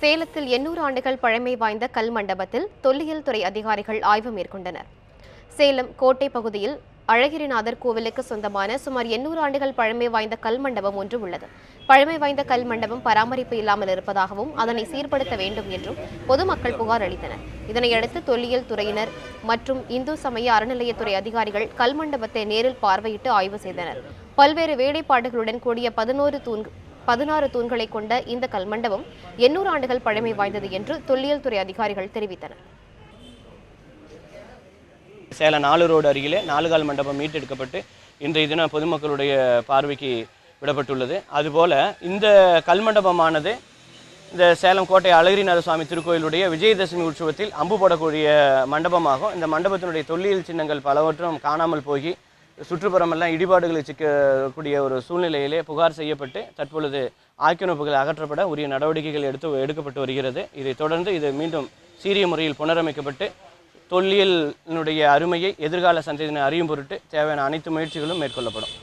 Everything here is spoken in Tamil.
சேலத்தில் 800 ஆண்டுகள் பழமை வாய்ந்த கல் மண்டபத்தில் தொல்லியல் துறை அதிகாரிகள் ஆய்வு மேற்கொண்டனர். சேலம் கோட்டை பகுதியில் அழகிரிநாதர் கோவிலுக்கு சொந்தமான சுமார் 800 ஆண்டுகள் பழமை வாய்ந்த கல் மண்டபம் ஒன்று உள்ளது. பழமை வாய்ந்த கல் மண்டபம் பராமரிப்பு இல்லாமல் இருப்பதாகவும் அதனை சீர்படுத்த வேண்டும் என்றும் பொதுமக்கள் புகார் அளித்தனர். இதனையடுத்து தொல்லியல் துறையினர் மற்றும் இந்து சமய அறநிலையத்துறை அதிகாரிகள் கல் மண்டபத்தை நேரில் பார்வையிட்டு ஆய்வு செய்தனர். பல்வேறு வேலைப்பாடுகளுடன் கூடிய 16 தூண்களை கொண்ட இந்த கல்மண்டபம் 800 ஆண்டுகள் பழமை வாய்ந்தது என்று தொல்லியல் துறை அதிகாரிகள் தெரிவித்தனர். சேலம் 4 ரோடு அருகிலே 4 கால் மண்டபம் மீட்டெடுக்கப்பட்டு இன்றைய தினம் பொதுமக்களுடைய பார்வைக்கு விடப்பட்டுள்ளது. அதுபோல இந்த கல்மண்டபமானது இந்த சேலம் கோட்டை அழகிரிநாத சுவாமி திருக்கோயிலுடைய விஜயதசமி உற்சவத்தில் அம்பு போடக்கூடிய மண்டபமாகும். இந்த மண்டபத்தினுடைய தொல்லியல் சின்னங்கள் பலவற்றும் காணாமல் போய் சுற்றுப்புறமெல்லாம் இடிபாடுகளை சிக்கக்கூடிய ஒரு சூழ்நிலையிலே புகார் செய்யப்பட்டு தற்பொழுது ஆக்கிரமிப்புகள் அகற்றப்பட உரிய நடவடிக்கைகள் எடுக்கப்பட்டு வருகிறது. இதைத் தொடர்ந்து இது மீண்டும் சீரிய முறையில் புனரமைக்கப்பட்டு தொல்லியலினுடைய அருமையை எதிர்கால சந்ததியினர் அறியும் பொருட்டு தேவையான அனைத்து முயற்சிகளும் மேற்கொள்ளப்படும்.